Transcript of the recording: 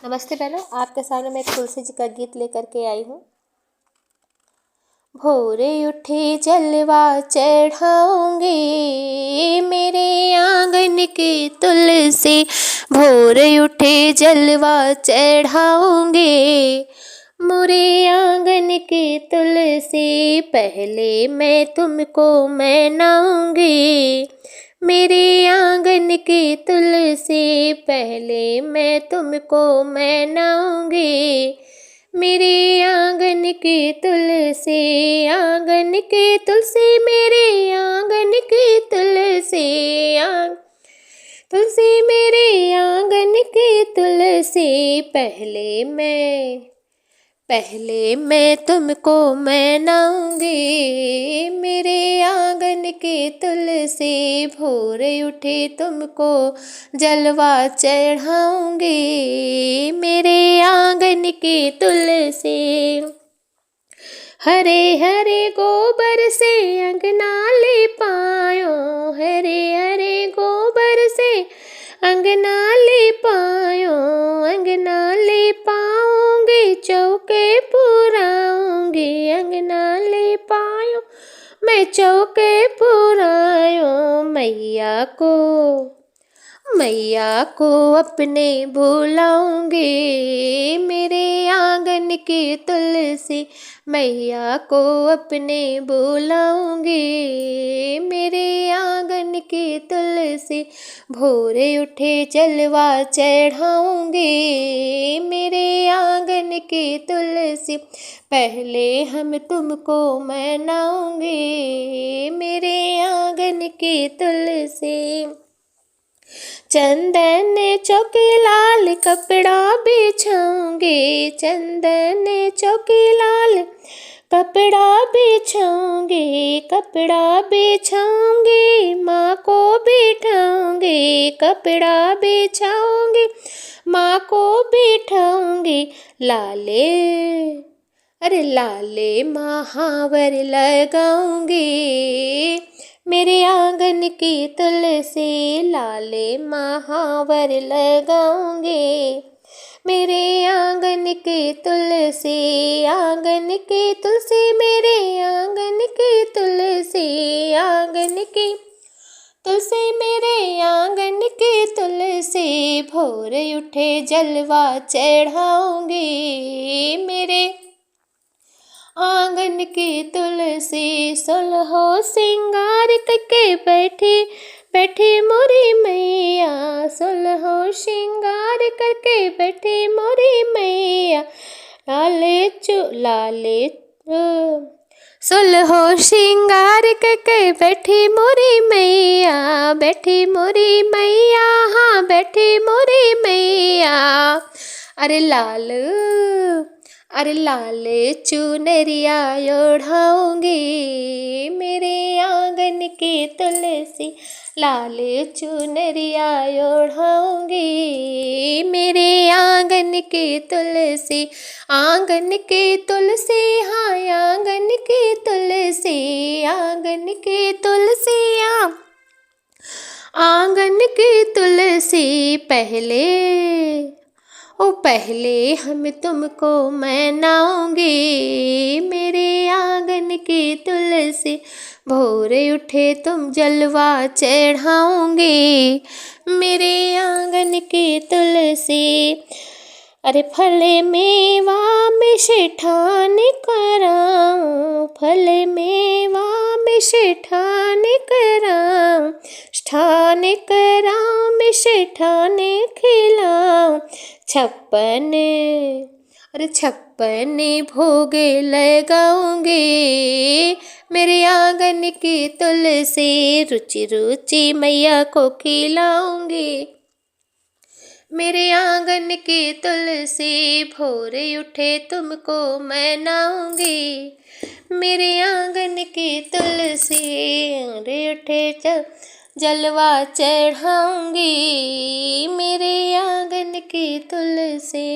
नमस्ते बहनों, आपके सामने मैं एक तुलसी जी का गीत लेकर के आई हूँ। भोरे उठे जलवा चढ़ाऊंगी मेरे आंगन की तुलसी, भोरे उठे जलवा चढ़ाऊंगी मोरे आंगन की तुलसी, पहले मैं तुमको मनाऊंगी मेरे आंगन की तुलसी, पहले मैं तुमको मनाऊंगी मेरे आंगन की तुलसी, आंगन की तुलसी मेरे आंगन की तुलसी, तुलसी मेरे आंगन की तुलसी, पहले मैं तुमको मनाऊंगी मेरे आंगन की तुलसी, भोरे उठे तुमको जलवा चढ़ाऊंगी मेरे आंगन की तुलसी। हरे हरे गोबर से अंगना ले पायो, हरे हरे गोबर से अंगना ले पायो, अंगना ले पाऊंगी चौके पुराऊंगी, अंगना ले पायो मैं चौके पुरायो, मैया को अपने बुलाऊंगी मेरे आंगन की तुलसी, मैया को अपने बुलाऊंगी मेरे आंगन की तुलसी, भोरे उठे जलवा चढ़ाऊंगी मेरे आंगन की तुलसी, पहले हम तुमको मनाऊंगी मेरे आंगन की तुलसी। चंदन चौकी लाल कपड़ा बिछाऊंगी, चंदन चौकी लाल कपड़ा बिछाऊंगी, कपड़ा बिछाऊंगी माँ को बिठाऊंगी, कपड़ा बिछाऊंगी माँ को बिठाऊंगी, लाले महावर लगाऊंगी मेरे आंगन की तुलसी, लाले महावर लगाऊंगी मेरे आंगन की तुलसी, आंगन की तुलसी मेरे आंगन की तुलसी, आंगन की तुलसी मेरे आंगन की तुलसी, भोरे उठे जलवा चढ़ाऊंगी मेरे आंगन की तुलसी, सुलहो सिंगार करके बैठी मोरी मैया, सुलहो श्रृंगार करके बैठी मोरी मैया, सुलहो श्रृंगार करके बैठी मोरी मैया, बैठी मोरी मैया, हाँ बैठी मोरी मैया, अरे लाल चुनरिया ओढ़ाऊंगी मेरे आंगन की तुलसी, लाल चुनरिया ओढ़ाऊंगी मेरे आंगन की तुलसी, आंगन की तुलसी हाँ आंगन की तुलसी, आंगन की तुलसी आंगन की तुलसी, पहले हम तुमको मनाऊंगी मेरे आंगन की तुलसी, भोरे उठे तुम जलवा चढ़ाऊंगी मेरे आंगन की तुलसी, अरे फले मेवा मिष्ठान कराऊं, फले मेवा मिष्ठान कराऊं, ष्ठान कराऊं मिष्ठान खिलाऊं, छप्पन भोग लगाऊंगी मेरे आंगन की तुलसी, रुचि रुचि मैया को खिलाऊंगी मेरे आंगन की तुलसी, भोरे उठे तुमको मनाऊंगी मेरे आंगन की तुलसी, भोरे उठे जलवा चढ़ाऊंगी मेरे आंगन की तुलसी।